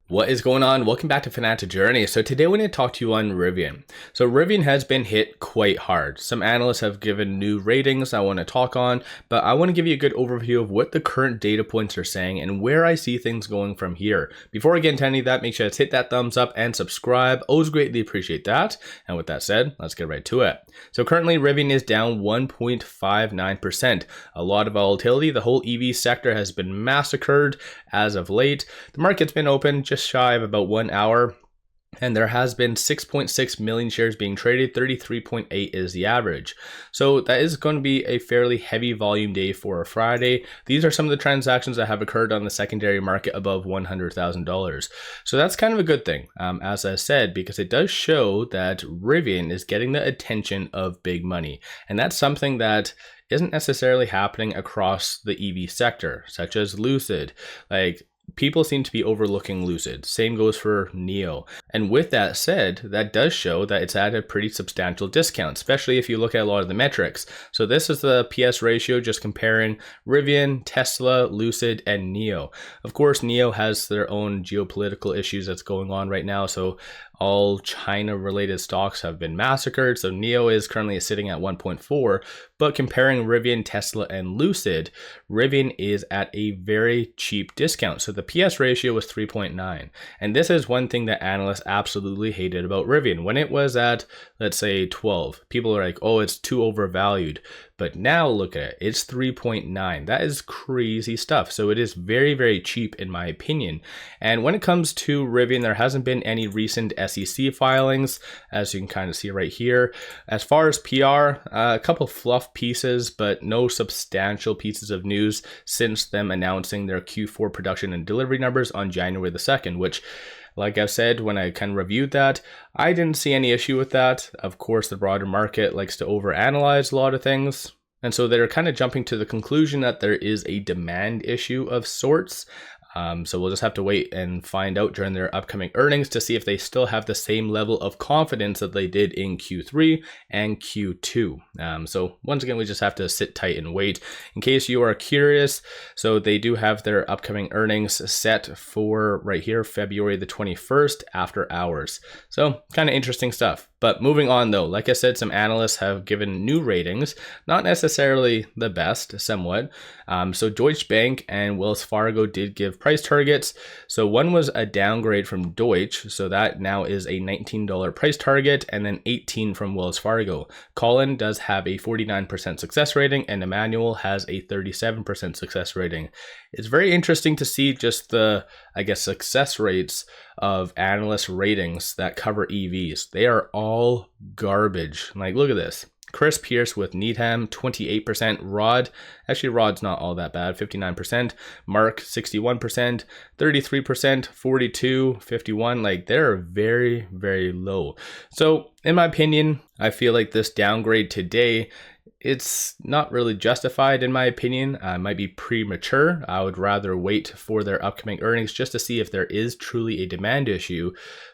What is going on? Welcome back to Financial Journey. So today we're going to talk to you on Rivian. So Rivian has been hit quite hard. Some analysts have given new ratings I want to talk on, but I want to give you a good overview of what the current data points are saying and where I see things going from here. Before I get into any of that, make sure to hit that thumbs up and subscribe. Always greatly appreciate that. And with that said, let's get right to it. So currently Rivian is down 1.59%. A lot of volatility. The whole EV sector has been massacred as of late. The market's been open just shy of about 1 hour, and there has been 6.6 million shares being traded. 33.8 is the average. So that is going to be a fairly heavy volume day for a Friday. These are some of the transactions that have occurred on the secondary market above $100,000. So that's kind of a good thing, as I said, because it does show that Rivian is getting the attention of big money. And that's something that isn't necessarily happening across the EV sector, such as Lucid. People seem to be overlooking Lucid. Same goes for NIO. And with that said, that does show that it's at a pretty substantial discount, especially if you look at a lot of the metrics. So this is the PS ratio, just comparing Rivian, Tesla, Lucid, and NIO. Of course, NIO has their own geopolitical issues that's going on right now. So all China-related stocks have been massacred. So NIO is currently sitting at 1.4, but comparing Rivian, Tesla, and Lucid, Rivian is at a very cheap discount. So the PS ratio was 3.9. And this is one thing that analysts absolutely hated about Rivian. When it was at, let's say, 12, people are like, oh, it's too overvalued. But now look at it, it's 3.9. That is crazy stuff. So it is very, very cheap in my opinion. And when it comes to Rivian, there hasn't been any recent SEC filings, as you can kind of see right here. As far as PR, a couple fluff pieces, but no substantial pieces of news since them announcing their Q4 production and delivery numbers on January the 2nd, which, like I said, when I kind of reviewed that, I didn't see any issue with that. Of course, the broader market likes to overanalyze a lot of things. And so they're kind of jumping to the conclusion that there is a demand issue of sorts. So we'll just have to wait and find out during their upcoming earnings to see if they still have the same level of confidence that they did in Q3 and Q2. So once again, we just have to sit tight and wait. In case you are curious, so they do have their upcoming earnings set for right here, February the 21st after hours. So kind of interesting stuff. But moving on though, like I said, some analysts have given new ratings, not necessarily the best, somewhat. So Deutsche Bank and Wells Fargo did give price targets. So one was a downgrade from Deutsche, so that now is a $19 price target, and then 18 from Wells Fargo. Colin does have a 49% success rating, and Emmanuel has a 37% success rating. It's very interesting to see just the, success rates of analyst ratings that cover EVs. They are all garbage. Like, look at this. Chris Pierce with Needham, 28%. Rod, actually Rod's not all that bad, 59%. Mark, 61%, 33%, 42, 51. Like, they're very, very low. So in my opinion, I feel like this downgrade today, it's not really justified in my opinion. It might be premature. I would rather wait for their upcoming earnings just to see if there is truly a demand issue.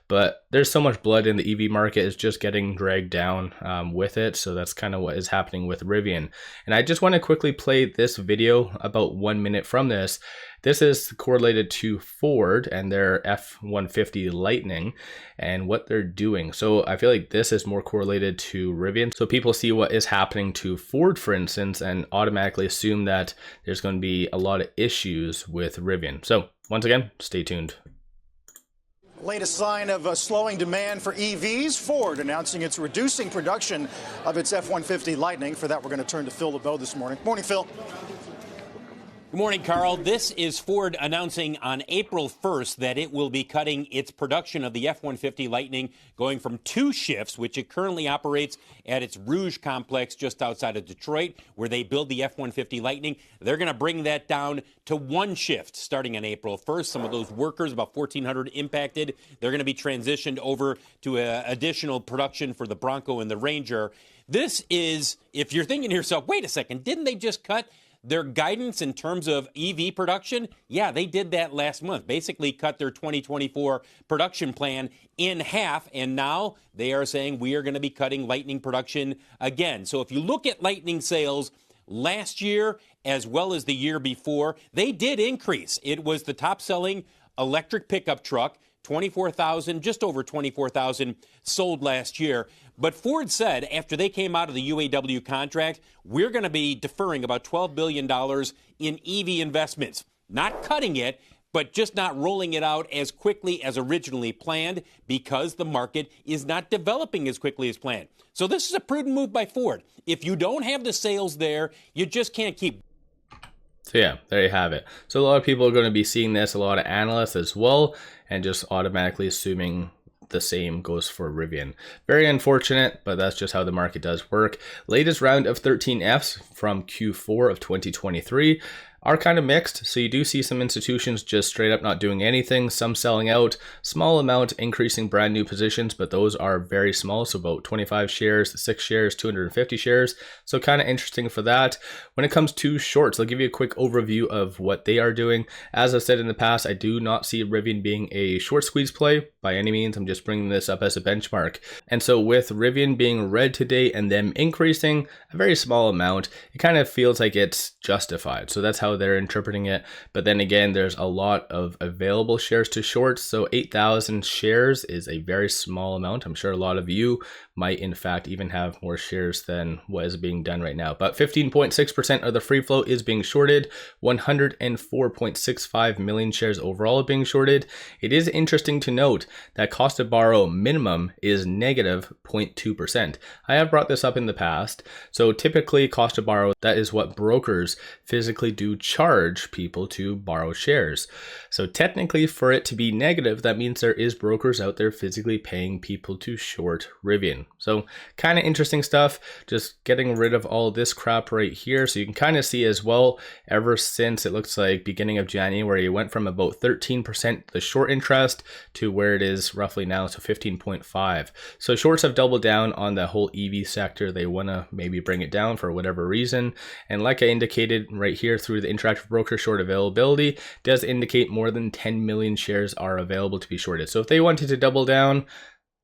But there's so much blood in the EV market, it's just getting dragged down with it. So that's kind of what is happening with Rivian. And I just want to quickly play this video about 1 minute from this. This is correlated to Ford and their F-150 Lightning and what they're doing. So I feel like this is more correlated to Rivian. So people see what is happening to Ford, for instance, and automatically assume that there's going to be a lot of issues with Rivian. So once again, stay tuned. Latest sign of a slowing demand for EVs. Ford announcing it's reducing production of its F-150 Lightning. For that, we're going to turn to Phil LeBeau this morning. Morning, Phil. Good morning, Carl. This is Ford announcing on April 1st that it will be cutting its production of the F-150 Lightning, going from 2 shifts, which it currently operates at its Rouge complex just outside of Detroit, where they build the F-150 Lightning. They're going to bring that down to 1 shift starting on April 1st. Some of those workers, about 1,400 impacted, they're going to be transitioned over to additional production for the Bronco and the Ranger. This is, if you're thinking to yourself, wait a second, didn't they just cut their guidance in terms of EV production? Yeah, they did that last month. Basically cut their 2024 production plan in half, and now they are saying we are going to be cutting Lightning production again. So if you look at Lightning sales last year as well as the year before, they did increase. It was the top selling electric pickup truck, 24,000, just over 24,000 sold last year. But Ford said after they came out of the UAW contract, we're going to be deferring about $12 billion in EV investments. Not cutting it, but just not rolling it out as quickly as originally planned because the market is not developing as quickly as planned. So this is a prudent move by Ford. If you don't have the sales there, you just can't keep. So yeah, there you have it. So a lot of people are going to be seeing this, a lot of analysts as well, and just automatically assuming the same goes for Rivian. Very unfortunate, but that's just how the market does work. Latest round of 13Fs from Q4 of 2023 are kind of mixed. So you do see some institutions just straight up not doing anything, some selling out, small amount increasing brand new positions, but those are very small. So about 25 shares, 6 shares, 250 shares. So kind of interesting for that. When it comes to shorts, I'll give you a quick overview of what they are doing. As I said in the past, I do not see Rivian being a short squeeze play by any means. I'm just bringing this up as a benchmark. And so with Rivian being red today and them increasing a very small amount, it kind of feels like it's justified. So that's how they're interpreting it. But then again, there's a lot of available shares to short. So 8,000 shares is a very small amount. I'm sure a lot of you might in fact even have more shares than what is being done right now. But 15.6% of the free float is being shorted. 104.65 million shares overall are being shorted. It is interesting to note that cost to borrow minimum is negative 0.2%. I have brought this up in the past. So typically cost to borrow, that is what brokers physically do charge people to borrow shares. So technically for it to be negative, that means there is brokers out there physically paying people to short Rivian. So kind of interesting stuff, just getting rid of all this crap right here. So you can kind of see as well, ever since it looks like beginning of January, it went from about 13% the short interest to where it is roughly now, so 15.5. So shorts have doubled down on the whole EV sector. They want to maybe bring it down for whatever reason. And like I indicated right here through the interactive broker short availability, does indicate more than 10 million shares are available to be shorted. So if they wanted to double down,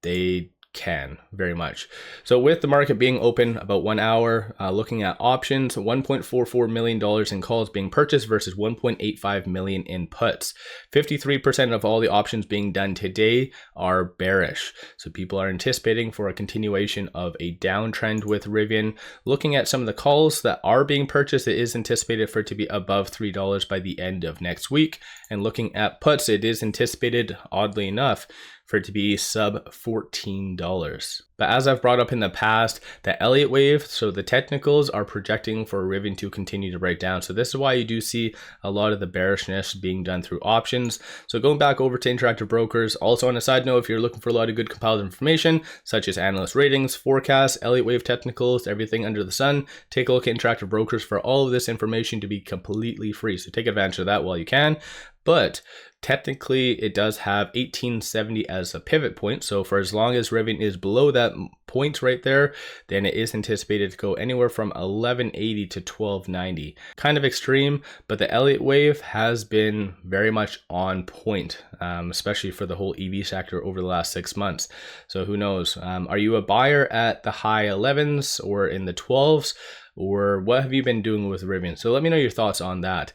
they can very much. So with the market being open about 1 hour, looking at options, $1.44 million in calls being purchased versus 1.85 million in puts. 53% of all the options being done today are bearish. So people are anticipating for a continuation of a downtrend with Rivian. Looking at some of the calls that are being purchased, it is anticipated for it to be above $3 by the end of next week. And looking at puts, it is anticipated, oddly enough, for it to be sub $14. But as I've brought up in the past, the Elliott wave, so the technicals are projecting for Rivian to continue to break down. So this is why you do see a lot of the bearishness being done through options. So going back over to interactive brokers, also on a side note, if you're looking for a lot of good compiled information, such as analyst ratings, forecasts, Elliott wave technicals, everything under the sun, take a look at interactive brokers for all of this information to be completely free. So take advantage of that while you can. But technically it does have 1870 as a pivot point. So for as long as Rivian is below that point right there, then it is anticipated to go anywhere from 1180 to 1290. Kind of extreme, but the Elliott wave has been very much on point, especially for the whole EV sector over the last 6 months. So who knows? Are you a buyer at the high 11s or in the 12s? Or what have you been doing with Rivian? So let me know your thoughts on that.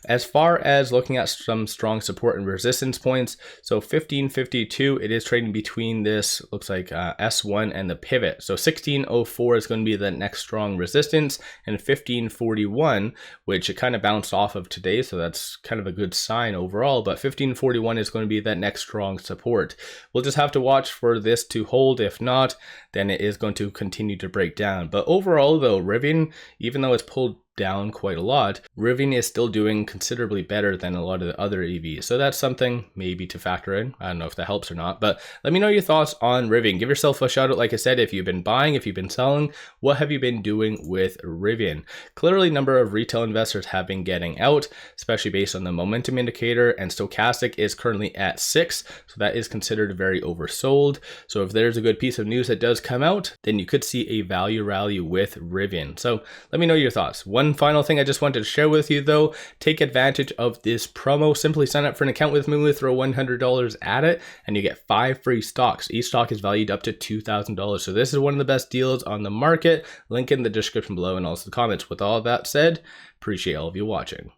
As far as looking at some strong support and resistance points, so 1552, it is trading between this, looks like S1 and the pivot. So 1604 is going to be the next strong resistance, and 1541, which it kind of bounced off of today, so that's kind of a good sign overall, but 1541 is going to be that next strong support. We'll just have to watch for this to hold. If not, then it is going to continue to break down. But overall though, Rivian, even though it's pulled down quite a lot, Rivian is still doing considerably better than a lot of the other EVs. So that's something maybe to factor in. I don't know if that helps or not, but let me know your thoughts on Rivian. Give yourself a shout out. Like I said, if you've been buying, if you've been selling, what have you been doing with Rivian? Clearly, a number of retail investors have been getting out, especially based on the momentum indicator, and stochastic is currently at 6. So that is considered very oversold. So if there's a good piece of news that does come out, then you could see a value rally with Rivian. So let me know your thoughts. One final thing I just wanted to share with you though, take advantage of this promo. Simply sign up for an account with me, we throw $100 at it, and you get 5 free stocks. Each stock is valued up to $2,000. So this is one of the best deals on the market. Link in the description below and also the comments. With all that said, appreciate all of you watching.